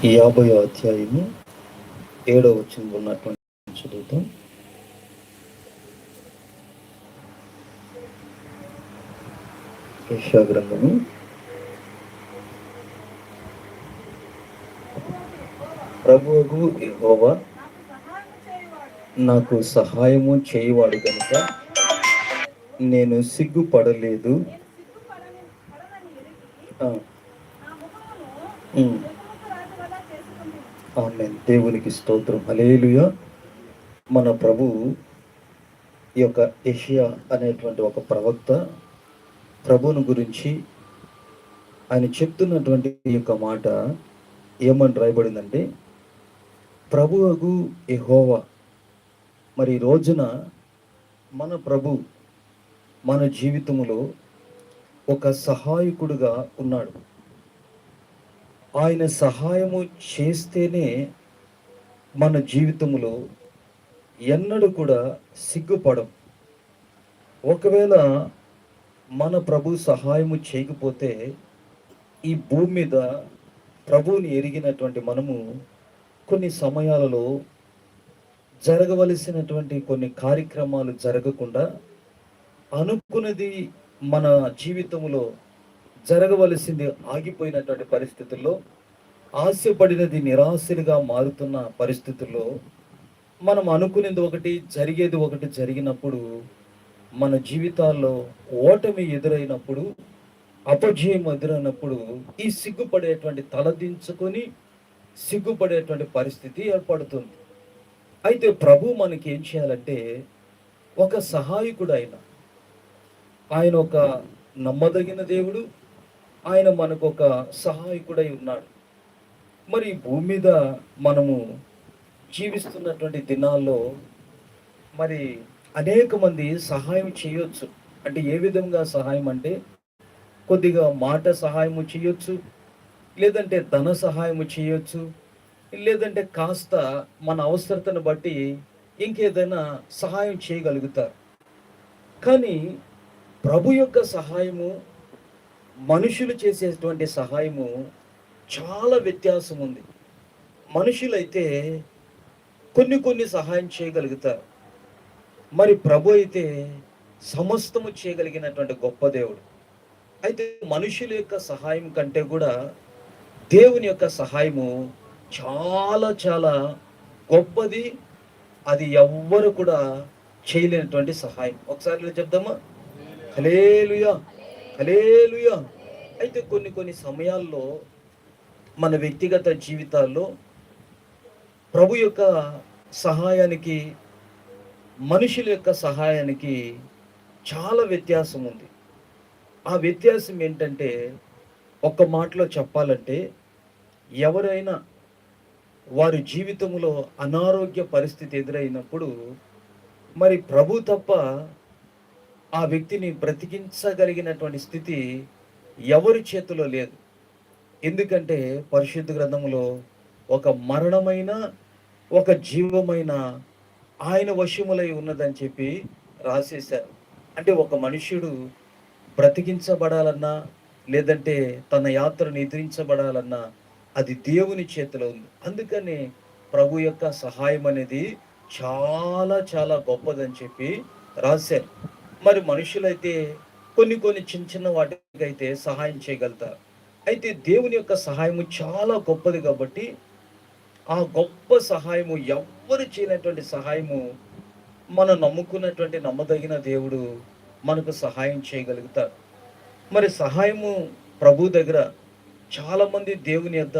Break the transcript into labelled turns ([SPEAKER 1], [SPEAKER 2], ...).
[SPEAKER 1] 50వ అధ్యాయము 7వ వచనంలో ఉన్నటువంటి చదువుతాం. యెషయా గ్రంథము ప్రభువగు యెహోవా నాకు సహాయము చేయువాడు కనుక నేను సిగ్గుపడలేదు. ఆమేన్. దేవునికి స్తోత్రం. హల్లెలూయా. మన ప్రభు ఈ యొక్క యెషయా అనేటువంటి ఒక ప్రవక్త ప్రభువును గురించి ఆయన చెప్తున్నటువంటి ఈ యొక్క మాట ఏమని రాయబడిందంటే, ప్రభువగు యెహోవా. మరి ఈ రోజున మన ప్రభు మన జీవితములో ఒక సహాయకుడుగా ఉన్నాడు. ఆయన సహాయము చేస్తేనే మన జీవితంలో ఎన్నడూ కూడా సిగ్గుపడం. ఒకవేళ మన ప్రభు సహాయము చేయకపోతే ఈ భూమి మీద ప్రభువుని ఎరిగినటువంటి మనము కొన్ని సమయాలలో జరగవలసినటువంటి కొన్ని కార్యక్రమాలు జరగకుండా, అనుకున్నది మన జీవితంలో జరగవలసింది ఆగిపోయినటువంటి పరిస్థితుల్లో, ఆశపడినది నిరాశలుగా మారుతున్న పరిస్థితుల్లో, మనం అనుకునేది ఒకటి జరిగేది ఒకటి జరిగినప్పుడు, మన జీవితాల్లో ఓటమి ఎదురైనప్పుడు, అపజయం ఎదురైనప్పుడు ఈ సిగ్గుపడేటువంటి తలదించుకొని సిగ్గుపడేటువంటి పరిస్థితి ఏర్పడుతుంది. అయితే ప్రభు మనకి ఏం చేయాలంటే, ఒక సహాయకుడు ఆయన ఒక నమ్మదగిన దేవుడు. ఆయన మనకు ఒక సహాయకుడై ఉన్నాడు. మరి భూమి మీద మనము జీవిస్తున్నటువంటి దినాల్లో మరి అనేక మంది సహాయం చేయొచ్చు. అంటే ఏ విధంగా సహాయం అంటే, కొద్దిగా మాట సహాయము చేయొచ్చు, లేదంటే ధన సహాయము చేయొచ్చు, లేదంటే కాస్త మన అవసరతను బట్టి ఇంకేదైనా సహాయం చేయగలుగుతారు. కానీ ప్రభు యొక్క సహాయము, మనుషులు చేసేటువంటి సహాయము చాలా వ్యత్యాసం ఉంది. మనుషులైతే కొన్ని సహాయం చేయగలుగుతారు. మరి ప్రభు అయితే సమస్తము చేయగలిగినటువంటి గొప్ప దేవుడు. అయితే మనుషుల యొక్క సహాయం కంటే కూడా దేవుని యొక్క సహాయము చాలా చాలా గొప్పది. అది ఎవ్వరు కూడా చేయలేనటువంటి సహాయం. ఒకసారి చెప్దామా? హల్లెలూయా, హల్లెలూయా. అయితే కొన్ని సమయాల్లో మన వ్యక్తిగత జీవితాల్లో ప్రభు యొక్క సహాయానికి, మనుషుల యొక్క సహాయానికి చాలా వ్యత్యాసం ఉంది. ఆ వ్యత్యాసం ఏంటంటే, ఒక్క మాటలో చెప్పాలంటే, ఎవరైనా వారి జీవితంలో అనారోగ్య పరిస్థితి ఎదురైనప్పుడు మరి ప్రభు తప్ప ఆ వ్యక్తిని బ్రతికించగలిగినటువంటి స్థితి ఎవరి చేతిలో లేదు. ఎందుకంటే పరిశుద్ధ గ్రంథంలో ఒక మరణమైన ఒక జీవమైన ఆయన వశములై ఉన్నదని చెప్పి రాసేశారు. అంటే ఒక మనుష్యుడు బ్రతికించబడాలన్నా, లేదంటే తన యాత్ర నిద్రించబడాలన్నా అది దేవుని చేతిలో ఉంది. అందుకని ప్రభు యొక్క సహాయం అనేది చాలా చాలా గొప్పదని చెప్పి రాశారు. మరి మనుషులైతే కొన్ని చిన్న వాటికైతే సహాయం చేయగలుగుతారు. అయితే దేవుని యొక్క సహాయము చాలా గొప్పది కాబట్టి, ఆ గొప్ప సహాయము ఎవ్వరు చేయనటువంటి సహాయము మనం నమ్ముకున్నటువంటి నమ్మదగిన దేవుడు మనకు సహాయం చేయగలుగుతారు. మరి సహాయము ప్రభు దగ్గర చాలామంది దేవుని యొద్ద